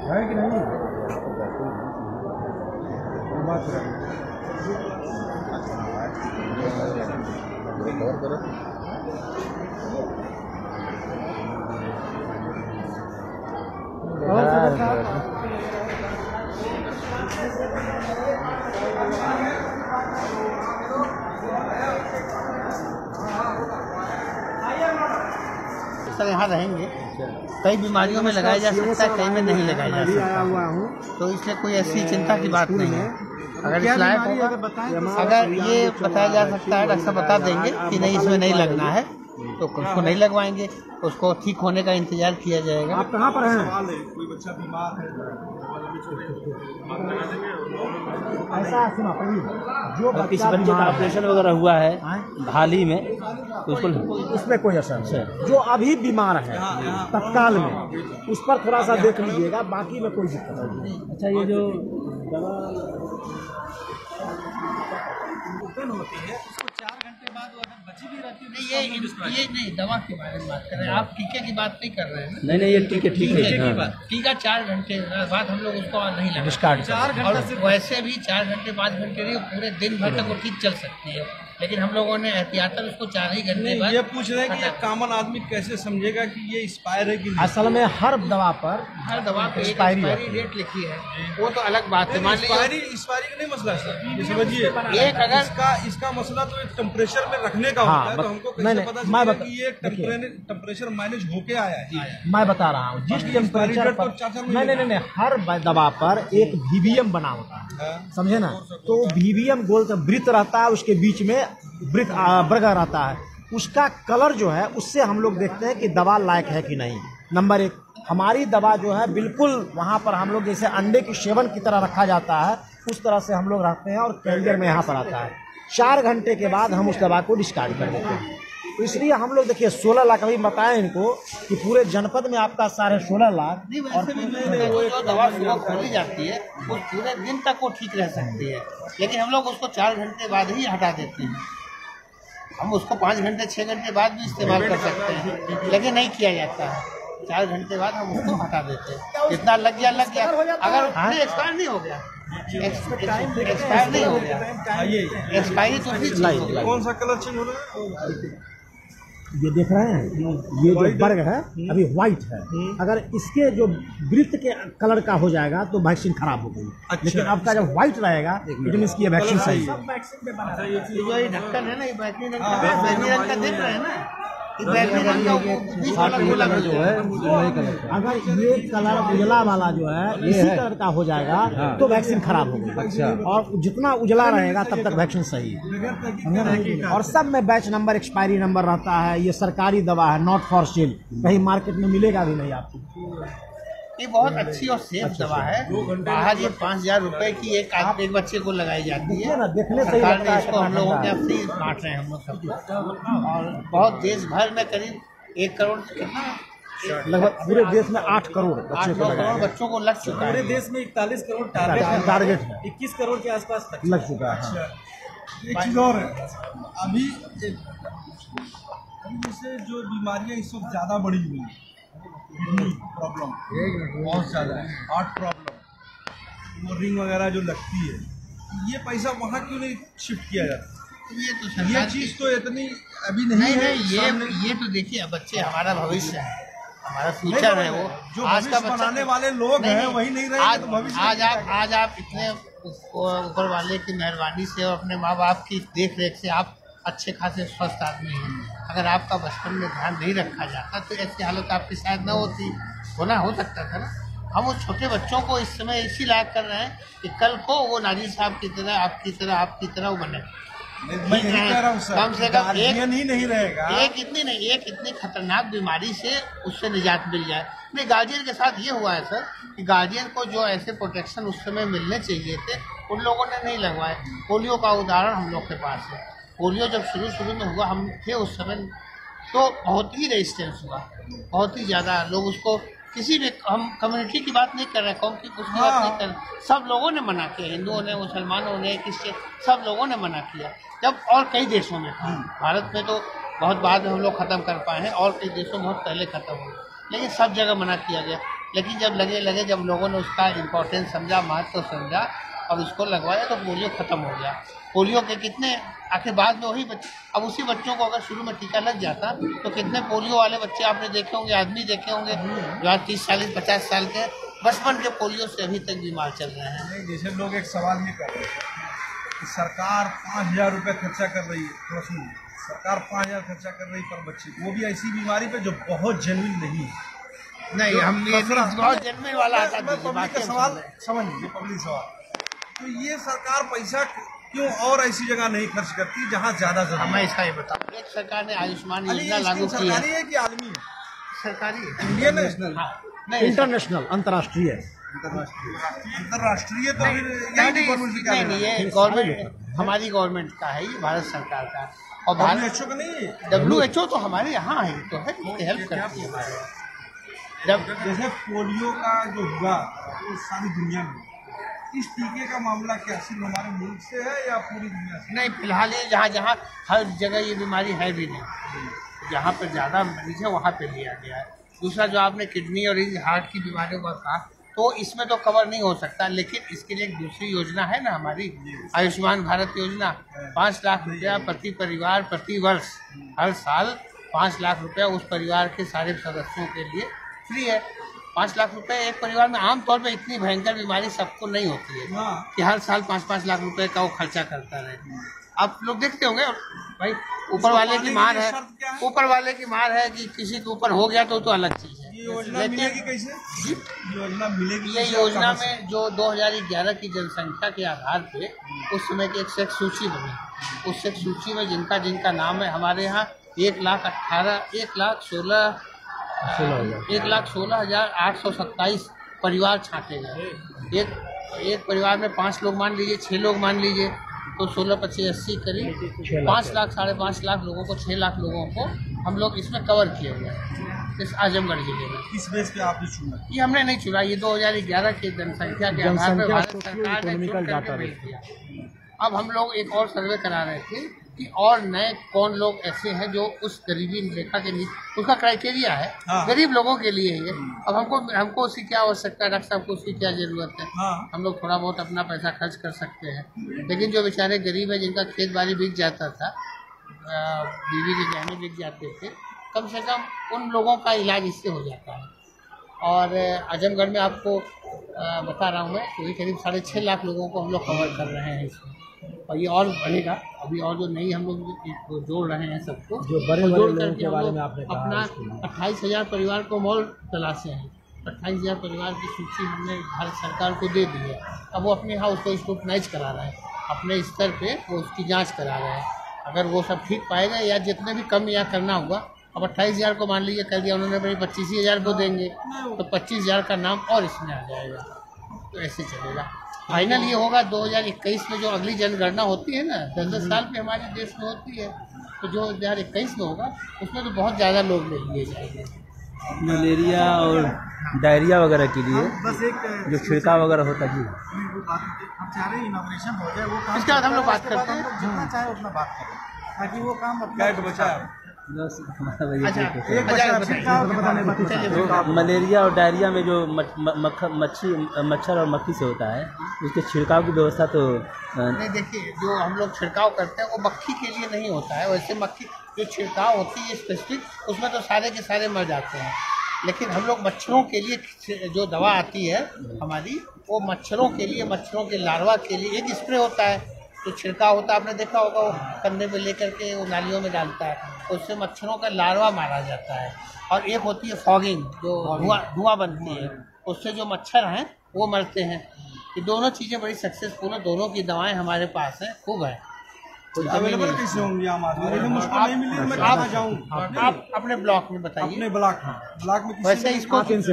है कि नहीं? बात सर यहाँ रहेंगे, कई बीमारियों में लगाया जा सकता है, कई में नहीं लगाया जा सकता, तो इसलिए कोई ऐसी चिंता की बात नहीं है। अगर इस लायक होगा, अगर ये बताया जा सकता है, डॉक्टर साहब बता देंगे कि नहीं इसमें नहीं लगना है तो उसको नहीं लगवाएंगे, उसको ठीक होने का इंतजार किया जाएगा। आप कहाँ पर हैं? कोई बच्चा बीमार है, ऐसा सुना जो किसी बच्चे का ऑपरेशन वगैरह हुआ है हाल ही में, तो उसमें कोई असर नहीं। जो अभी बीमार है तत्काल में, उस पर थोड़ा सा देख लीजिएगा, बाकी में कोई दिक्कत नहीं। अच्छा, ये जो दवा होती है उसको 4 घंटे बाद वो अगर बची भी रहती है नहीं, ये नहीं दवा के बारे में बात कर रहे हैं आप, टीके की बात नहीं कर रहे हैं। नहीं, ये टीके टीका 4 घंटे बाद हम लोग उसको नहीं लगा, डिस्कार्ड 4 घंटे से वैसे भी 4 घंटे 5 घंटे नहीं, पूरे दिन भर तक वो ठीक चल सकती है, लेकिन हम लोगों ने एहतियातन उसको 4 ही घंटे बाद। ये पूछ रहे हैं कि एक कॉमन आदमी कैसे समझेगा कि ये एक्सपायर है कि नहीं? असल में हर दवा पर एक्सपायरी डेट लिखी है, वो तो अलग बात है। मान लीजिए एक्सपायरी का नहीं मसला है सर, ये समझिए, एक अगर इसका मसला तो एक टेम्परेचर में रखने का होता है, तो हमको कैसे पता चलेगा कि ये टेम्परेचर मैनेज होके आया है? मैं बता रहा हूँ जिस टेम्परेचर पर नहीं, हर दवा पर एक VVM बना होता है, समझे ना? तो VVM गोल वृत्त रहता है, उसके बीच में वृत्त वर्ग रहता है, उसका कलर जो है उससे हम लोग देखते हैं कि दवा लायक है कि नहीं। नंबर 1, हमारी दवा जो है बिल्कुल वहाँ पर हम लोग जैसे अंडे की सेवन की तरह रखा जाता है, उस तरह से हम लोग रखते हैं और कैरियर में यहाँ पर आता है। 4 घंटे के बाद हम उस दवा को डिस्कार्ड कर देते हैं। तो इसलिए हम लोग देखिए 16 लाख अभी बताएं इनको कि पूरे जनपद में आपका 16.5 लाख, और जो दवा सुबह खोली जाती है वो पूरे दिन तक वो ठीक रह सकती है, लेकिन हम लोग उसको 4 घंटे बाद ही हटा देते हैं। हम उसको 5 घंटे 6 घंटे बाद भी इस्तेमाल कर सकते हैं, लेकिन नहीं किया जाता है। 4 घंटे बाद हम उसको हटा देते हैं। जितना लग गया अगर एक्सपायर नहीं हो गया, एक्सपायर नहीं हो गया, एक्सपायरी तो भी चीज होगी। कौन सा कलर चेंज हो रहा है? ये देख रहे हैं, ये जो वर्ग है अभी व्हाइट है, अगर इसके जो वृत्त के कलर का हो जाएगा तो वैक्सीन खराब हो गई। अच्छा। लेकिन आपका जब व्हाइट रहेगा इट मींस कि ये वैक्सीन सही है। ये ढक्कन है ना, ये बैटरी रंग का देख रहे हैं ना, बैटरी रंग का बीच वाला गोला जो है, अगर ये कलर उजला वाला जो है इसी कलर का हो जाएगा तो वैक्सीन खराब हो गई। अच्छा। और जितना उजला रहेगा तब तक वैक्सीन सही है। और सब में बैच नंबर एक्सपायरी नंबर रहता है। ये सरकारी दवा है, नॉट फॉर सेल, कहीं मार्केट में मिलेगा भी नहीं आपको। ये बहुत अच्छी और सेफ दवा है। बाहर ये 5,000 रुपए की एक बच्चे को लगाई जाती है। देखने से सरकार ने इसको हम लोगों के फ्री बांट रहे हैं हम लोग सब, और बहुत देश भर में करीब 1 करोड़ कितना लगभग पूरे देश में 8 करोड़ 8 करोड़ बच्चों को लग चुका है। पूरे देश में 41 करोड़ टारगेट है, 21 करोड़ के आसपास तक लग चुका है। एक चीज और है, अभी जैसे जो बीमारियां इस वक्त ज्यादा बढ़ी हुई है, प्रॉब्लम बहुत ज़्यादा है, हार्ट प्रॉब्लम, वो रिंग वगैरह जो लगती है, ये पैसा वहाँ क्यों नहीं शिफ्ट किया जाता? ये चीज़ तो इतनी अभी नहीं है। ये तो देखिए, बच्चे हमारा भविष्य है, हमारा फ्यूचर है। वो जो आज का बनाने वाले लोग हैं वही नहीं रहे तो भविष्य। आज आप इतने ऊपर वाले की मेहरबानी से और अपने माँ बाप की देख रेख से आप अच्छे खासे स्वस्थ आदमी हैं। अगर आपका बचपन में ध्यान नहीं रखा जाता तो ऐसी हालत आपकी शायद न होती, हो सकता था ना। हम उस छोटे बच्चों को इस समय इसी लायक कर रहे हैं कि कल को वो नाजिर साहब की तरह आपकी तरह वो बने। कम से कम ही नहीं रहेगा। एक इतनी खतरनाक बीमारी से उससे निजात मिल जाए। नहीं, गार्जियन के साथ ये हुआ है सर कि गार्जियन को जो ऐसे प्रोटेक्शन उस समय मिलने चाहिए थे उन लोगों ने नहीं लगवाए। पोलियो का उदाहरण हम लोग के पास है। पोलियो जब शुरू में हुआ, हम थे उस समय, तो बहुत ही रेजिस्टेंस हुआ, बहुत ही ज़्यादा लोग उसको, किसी भी, हम कम्युनिटी की बात नहीं कर रहे, कौन की उसकी बात नहीं कर रहे, सब लोगों ने मना किया, हिंदुओं ने, मुसलमानों ने, क्रिश्चियन, सब लोगों ने मना किया। जब और कई देशों में था, भारत में तो बहुत बाद में हम लोग ख़त्म कर पाए हैं, और कई देशों में बहुत पहले ख़त्म हो गया, लेकिन सब जगह मना किया गया। लेकिन जब लगे जब लोगों ने उसका इम्पोर्टेंस समझा, महत्व समझा और उसको लगवाया तो पोलियो ख़त्म हो गया। पोलियो के कितने आखिर बाद में वही बच्चे, अब उसी बच्चों को अगर शुरू में टीका लग जाता तो कितने पोलियो वाले बच्चे आपने देखे होंगे, आदमी देखे होंगे जो आज 30-40-50 साल के बचपन के पोलियो से अभी तक बीमार चल रहे हैं। जैसे लोग एक सवाल ये कर रहे हैं कि सरकार 5,000 रुपये खर्चा कर रही है, थोड़ा सुनिए, सरकार 5,000 खर्चा कर रही पर बच्चे, वो भी ऐसी बीमारी पे जो बहुत जेन्युइन नहीं है। नहीं, हम ये बहुत जेन्युइन वाला आता है। पब्लिक का सवाल समझिए, पब्लिक सवाल, तो ये सरकार पैसा क्यों और ऐसी जगह नहीं खर्च करती जहाँ ज्यादा जरूरत? मैं इसका ये बताऊँ, एक सरकार ने आयुष्मान योजना लागू की है। सरकारी है कि आलमी है? सरकारी है, इंडियन नेशनल, इंटरनेशनल, अंतर्राष्ट्रीय, अंतर्राष्ट्रीय। तो फिर नहीं, ये गवर्नमेंट, हमारी गवर्नमेंट का है, ये भारत सरकार का। और WHO का नहीं है? WHO तो हमारे यहाँ है, तो है, हेल्प करती है हमारे यहाँ। जब जैसे पोलियो का जो हुआ वो सारी दुनिया में, इस टीके का मामला क्या सिर्फ हमारे मुल्क से है या पूरी दुनिया से? नहीं, फिलहाल ये जहाँ हर जगह ये बीमारी है भी नहीं, जहाँ पर ज़्यादा मरीज है वहाँ पे लिया गया है। दूसरा जो आपने किडनी और हार्ट की बीमारियों का कहा, तो इसमें तो कवर नहीं हो सकता, लेकिन इसके लिए एक दूसरी योजना है ना हमारी, आयुष्मान भारत योजना। 5 लाख रुपया प्रति परिवार प्रति वर्ष, हर साल 5 लाख रुपया उस परिवार के सारे सदस्यों के लिए फ्री है। 5 लाख रुपए एक परिवार में, आमतौर पे इतनी भयंकर बीमारी सबको नहीं होती है कि हर साल 5-5 लाख रुपए का वो खर्चा करता रहे। आप लोग देखते होंगे भाई, ऊपर वाले की मार है, ऊपर वाले की मार है कि किसी के ऊपर हो गया तो अलग चीज़ है। ये योजना मिलेगी कैसे? योजना मिलेगी? ये योजना में जो 2011 की जनसंख्या के आधार पे उस समय की एक सेक्स सूची बनी, उस सेक्स सूची में जिनका नाम है, हमारे यहाँ 1,16,827 परिवार छांटे गए। एक परिवार में 5 लोग मान लीजिए, 6 लोग मान लीजिए, तो 16-25-80 करीब 5 लाख 5.5 लाख लोगों को, 6 लाख लोगों को हम लोग इसमें कवर किए हुए हैं इस आजमगढ़ जिले में। किस बेस पे आपने चुना? ये हमने नहीं चुना, ये 2011 की जनसंख्या के आधार पर भारत सरकार ने चुन करके भेज दिया। अब हम लोग एक और सर्वे करा रहे थे कि और नए कौन लोग ऐसे हैं जो उस गरीबी रेखा के नीचे, उसका क्राइटेरिया है, गरीब लोगों के लिए है। अब हमको उसकी क्या आवश्यकता है, डॉक्टर साहब को उसकी क्या जरूरत है? हम लोग थोड़ा बहुत अपना पैसा खर्च कर सकते हैं, लेकिन जो बेचारे गरीब है, जिनका खेत बाड़ी बिक जाता था, बीवी के गहने बिक जाते थे, कम से कम उन लोगों का इलाज इससे हो जाता है। और आजमगढ़ में आपको बता रहा हूँ मैं, करीब 6.5 लाख लोगों को हम लोग कवर कर रहे हैं इसमें, और ये और बढ़ेगा। अभी और जो नई हम लोग जोड़ रहे हैं सबको, जो बड़े जोड़ लोगों करके के हम बारे लोग में आपने कहा, अपना 28,000 परिवार को मॉल तलाशे हैं। 28,000 परिवार की सूची हमने भारत सरकार को दे दी है। अब वो अपने यहाँ उसको स्क्रूटनाइज करा रहे हैं, अपने स्तर पे वो उसकी जांच करा रहे हैं। अगर वो सब ठीक पाएगा या जितने भी कम या करना होगा, अब 28,000 को मान लीजिए कर दिया उन्होंने, भाई 25,000 को देंगे तो 25,000 का नाम और इसमें आ जाएगा, तो ऐसे चलेगा। फाइनल ये होगा 2021 में, जो अगली जनगणना होती है ना, 10-10 साल पे हमारे देश में होती है, तो जो 2021 में होगा उसमें तो बहुत ज़्यादा लोग ले लिए जाएंगे। मलेरिया और डायरिया वगैरह के लिए बस एक जो छिड़काव वगैरह होता है, हम चाह रहे हैं इनॉग्रेशन हो जाए, वो काम इसके बाद हम लोग बात करते हैं, जितना चाहे उतना बात करें, ताकि वो काम बचा। तो मलेरिया और डायरिया में जो मच्छर और मक्खी से होता है, उसके छिड़काव की व्यवस्था तो नहीं। देखिए, जो हम लोग छिड़काव करते हैं वो मक्खी के लिए नहीं होता है। वैसे मक्खी जो छिड़काव होती है स्पेसिफिक, उसमें तो सारे के सारे मर जाते हैं, लेकिन हम लोग मच्छरों के लिए जो दवा आती है हमारी, वो मच्छरों के लिए, मच्छरों के लार्वा के लिए एक स्प्रे होता है, तो छिड़काव होता है, आपने देखा होगा, वो कंधे पे लेकर के वो नालियों में डालता है, उससे मच्छरों का लार्वा मारा जाता है। और एक होती है फॉगिंग, जो धुआं बनती है, उससे जो मच्छर हैं वो मरते हैं। ये दोनों चीज़ें बड़ी सक्सेसफुल हैं, दोनों की दवाएं हमारे पास हैं, खूब है। अवेलेबल कैसे होंगी आम आदमी? मुझको नहीं मिली, मैं कहाँ जाऊँ? आप अपने ब्लॉक में बताइए। अपने ब्लॉक में वैसे इसको इस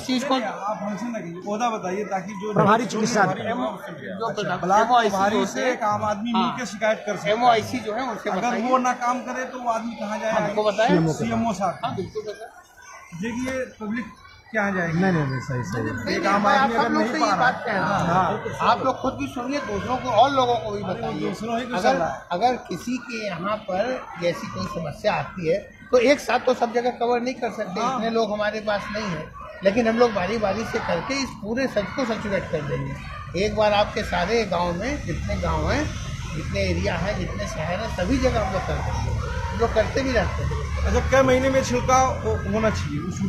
चीज़ को आप हमसे ना कीजिए, ओहदा बताइए, ताकि जो प्रभारी चिकित्सा ब्लॉक प्रभारी से एक आम आदमी मिलकर शिकायत कर सकता है। MOIC जो है उनसे अगर वो ना काम करे तो वो आदमी कहाँ जाए? हमको बताएं, CMO साहब। हाँ बिल्कुल बताएं। देखिए, पब्लिक आपके यहाँ जाएंगे। नहीं सही सही। नहीं, एक आम मैं आप आदमी सब अगर लोग नहीं से पा ये रहा बात कह रहा हूँ। आप लोग खुद भी सुनिए, दूसरों को और लोगों को भी बताइए। दूसरों ही को अगर सलाह है। अगर किसी के यहाँ पर जैसी कोई समस्या आती है तो एक साथ तो सब जगह कवर नहीं कर सकते, इतने लोग हमारे पास नहीं है, लेकिन हम लोग बारी बारी से करके इस पूरे सच को सचुरेट कर देंगे। एक बार आपके सारे गांव में जितने गांव हैं, जितने एरिया हैं, जितने शहर हैं, सभी जगह हम लोग कर देंगे। हम लोग करते भी रहते हैं। अच्छा, कै महीने में छिड़काव होना चाहिए उस